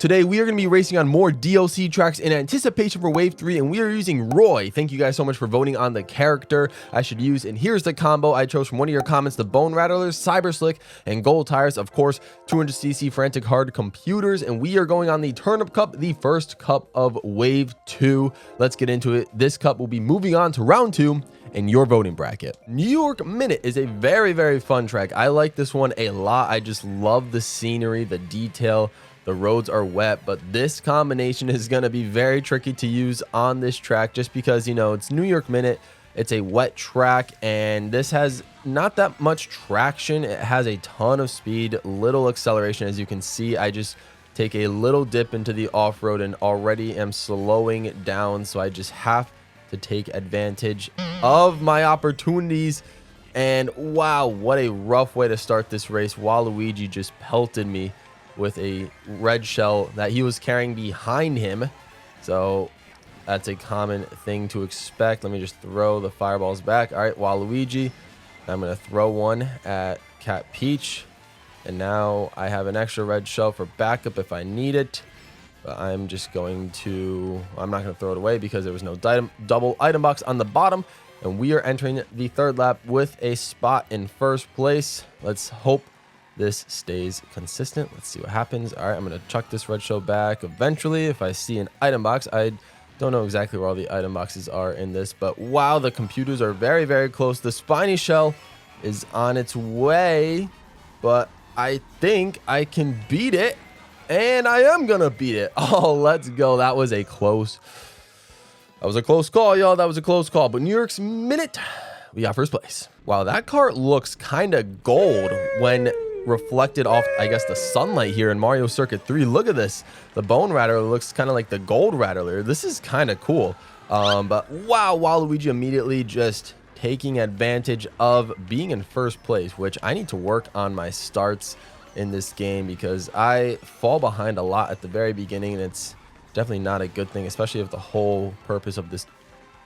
Today, we are going to be racing on more DLC tracks in anticipation for Wave 3, and we are using Roy. Thank you guys so much for voting on the character I should use, and here's the combo I chose from one of your comments: the Bone Rattlers, Cyber Slick, and Gold Tires, of course, 200cc Frantic Hard Computers, and we are going on the Turnip Cup, the first cup of Wave 2. Let's get into it. This cup will be moving on to round 2 in your voting bracket. New York Minute is a very, very fun track. I like this one a lot. I just love the scenery, the detail. The roads are wet, but this combination is going to be very tricky to use on this track just because, you know, it's New York Minute. It's a wet track, and this has not that much traction. It has a ton of speed, little acceleration. As you can see, I just take a little dip into the off-road and already am slowing down, so I just have to take advantage of my opportunities. And wow, what a rough way to start this race. Waluigi just pelted me with a red shell that he was carrying behind him, so that's a common thing to expect. Let me just throw the fireballs back. All right, Waluigi, I'm gonna throw one at Cat Peach, and now I have an extra red shell for backup if I need it, but I'm just going to, I'm not gonna throw it away because there was no double item box on the bottom, and we are entering the third lap with a spot in first place. Let's hope this stays consistent. Let's see what happens. All right, I'm gonna chuck this red shell back eventually if I see an item box. I don't know exactly where all the item boxes are in this, but wow, the computers are very, very close. The spiny shell is on its way, but I think I can beat it, and I am gonna beat it. Oh, let's go. That was a close call, y'all. That was a close call. But New York's Minute, we got first place. Wow, that cart looks kind of gold when reflected off, I guess, the sunlight here in Mario Circuit 3. Look at this. The Bone Rattler looks kind of like the Gold Rattler. This is kind of cool. But wow, Waluigi immediately just taking advantage of being in first place, which I need to work on my starts in this game because I fall behind a lot at the very beginning, and it's definitely not a good thing, especially if the whole purpose of this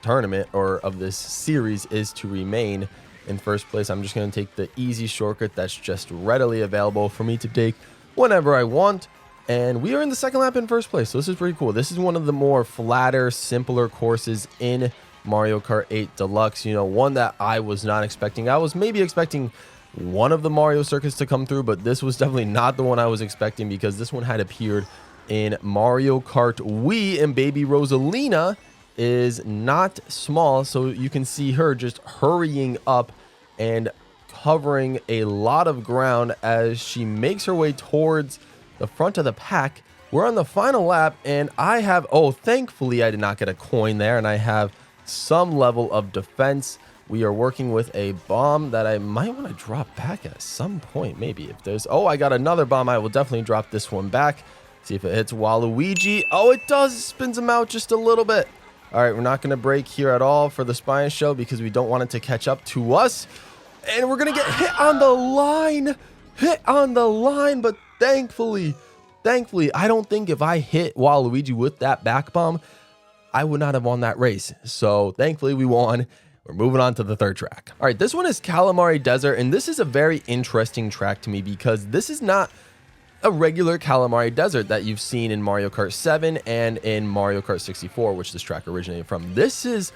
tournament or of this series is to remain in first place. I'm just going to take the easy shortcut that's just readily available for me to take whenever I want, and we are in the second lap in first place, so this is pretty cool. This is one of the more flatter, simpler courses in Mario Kart 8 Deluxe, you know, one that I was not expecting. I was maybe expecting one of the Mario circuits to come through, but this was definitely not the one I was expecting because this one had appeared in Mario Kart Wii, and baby Rosalina is not small, so you can see her just hurrying up and covering a lot of ground as she makes her way towards the front of the pack. We're on the final lap, and I have, oh, thankfully I did not get a coin there, and I have some level of defense. We are working with a bomb that I might want to drop back at some point, maybe. If there's, oh, I got another bomb. I will definitely drop this one back. See if it hits Waluigi. Oh, it does. It spins him out just a little bit. All right, we're not going to break here at all for the spine shell because we don't want it to catch up to us. And we're going to get hit on the line. Hit on the line, but thankfully, I don't think if I hit Waluigi with that back bomb, I would not have won that race. So thankfully, we won. We're moving on to the third track. All right, this one is Calamari Desert, and this is a very interesting track to me because this is not a regular Calamari Desert that you've seen in Mario Kart 7 and in Mario Kart 64, which this track originated from. This is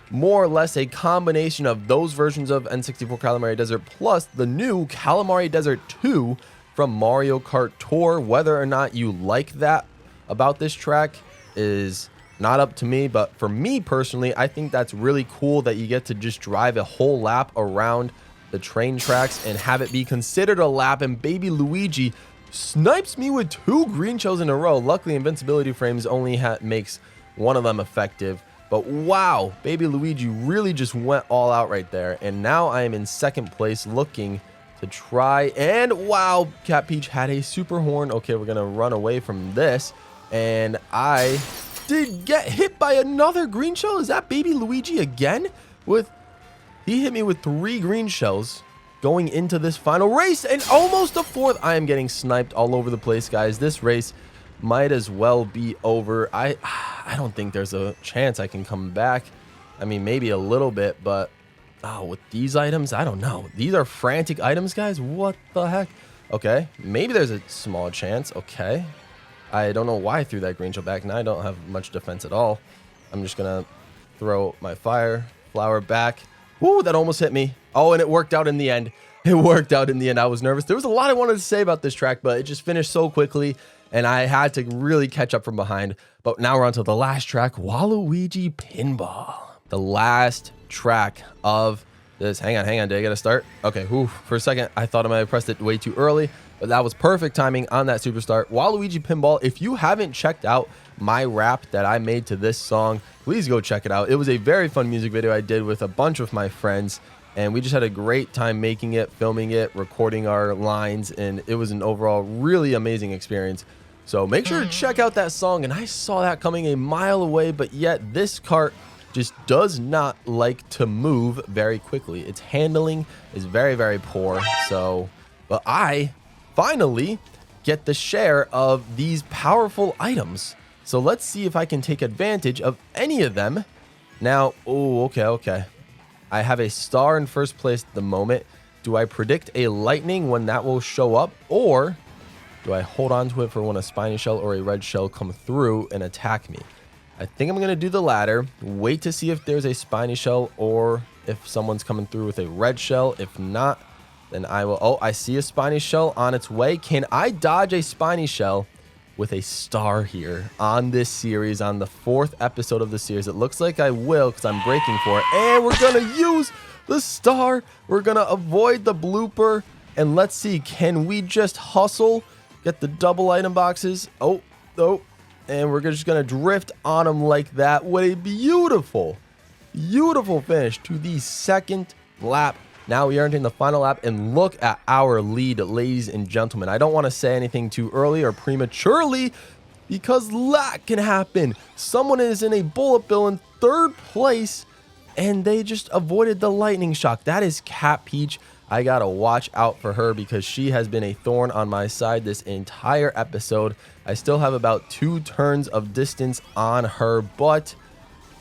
more or less a combination of those versions of N64 Calamari Desert plus the new Calamari Desert 2 from Mario Kart Tour. Whether or not you like that about this track is not up to me, but for me personally, I think that's really cool that you get to just drive a whole lap around the train tracks and have it be considered a lap, and baby Luigi snipes me with 2 green shells in a row. Luckily, invincibility frames only makes one of them effective. But wow, baby Luigi really just went all out right there. And now I am in second place looking to try. And wow, Cat Peach had a super horn. Okay, we're going to run away from this. And I did get hit by another green shell. Is that baby Luigi again? He hit me with 3 green shells going into this final race, and almost a 4th. I am getting sniped all over the place, guys. This race might as well be over. I don't think there's a chance I can come back. I mean, maybe a little bit, but with these items, I don't know. These are frantic items, guys. What the heck? Okay, maybe there's a small chance. Okay, I don't know why I threw that green shell back. Now I don't have much defense at all. I'm just going to throw my fire flower back. Woo, that almost hit me. Oh, and it worked out in the end. It worked out in the end. I was nervous. There was a lot I wanted to say about this track, but it just finished so quickly, and I had to really catch up from behind. But now we're on to the last track, Waluigi Pinball. The last track of this. Hang on. Did I get a start? Okay, whew. For a second, I thought I might have pressed it way too early, but that was perfect timing on that super start. Waluigi Pinball, if you haven't checked out my rap that I made to this song, please go check it out. It was a very fun music video I did with a bunch of my friends, and we just had a great time making it, filming it, recording our lines, and it was an overall really amazing experience. So make sure to check out that song. And I saw that coming a mile away, but yet this cart just does not like to move very quickly. Its handling is very, very poor. So, but I finally get the share of these powerful items. So let's see if I can take advantage of any of them. Now, oh, okay. I have a star in first place at the moment. Do I predict a lightning when that will show up? Or do I hold on to it for when a spiny shell or a red shell come through and attack me? I think I'm going to do the latter. Wait to see if there's a spiny shell or if someone's coming through with a red shell. If not, then I will... Oh, I see a spiny shell on its way. Can I dodge a spiny shell with a star here on this series, on the 4th episode of the series? It looks like I will because I'm breaking for it. And we're going to use the star. We're going to avoid the blooper. And let's see, can we just hustle, get the double item boxes? Oh. And we're just going to drift on them like that. What a beautiful finish to the 2nd lap. Now we are entering the final lap, and look at our lead, ladies and gentlemen. I don't want to say anything too early or prematurely because that can happen. Someone is in a bullet bill in 3rd place, and they just avoided the lightning shock. That is Cat Peach. I got to watch out for her because she has been a thorn on my side this entire episode. I still have about 2 turns of distance on her, but...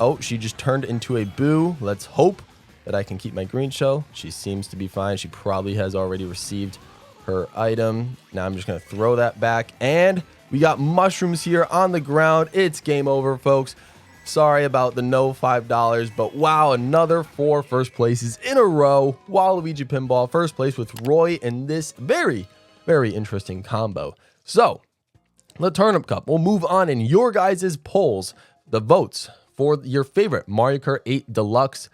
Oh, she just turned into a boo. Let's hope that I can keep my green shell. She seems to be fine. She probably has already received her item. Now I'm just going to throw that back. And we got mushrooms here on the ground. It's game over, folks. Sorry about the no $5, but wow, another 4 first places in a row. Waluigi Pinball, first place with Roy in this very, very interesting combo. So, the Turnip Cup. We'll move on in your guys' polls. The votes for your favorite Mario Kart 8 Deluxe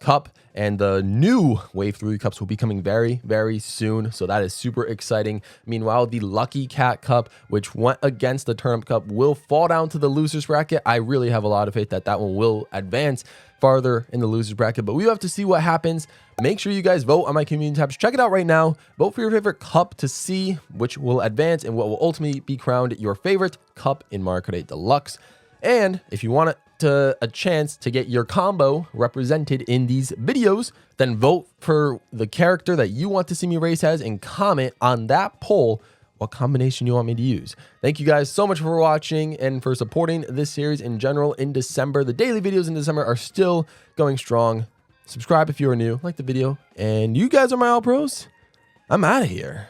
Cup, and the new Wave 3 Cups will be coming very, very soon, so that is super exciting. Meanwhile, the Lucky Cat Cup, which went against the Turnip Cup, will fall down to the losers bracket. I really have a lot of faith that that one will advance farther in the losers bracket, but we have to see what happens. Make sure you guys vote on my community tabs. Check it out right now. Vote for your favorite cup to see which will advance and what will ultimately be crowned your favorite cup in Mario Kart 8 Deluxe. And if you want a chance to get your combo represented in these videos, then vote for the character that you want to see me race as and comment on that poll what combination you want me to use. Thank you guys so much for watching and for supporting this series in general in December. The daily videos in December are still going strong. Subscribe if you are new, like the video, and you guys are my all pros. I'm out of here.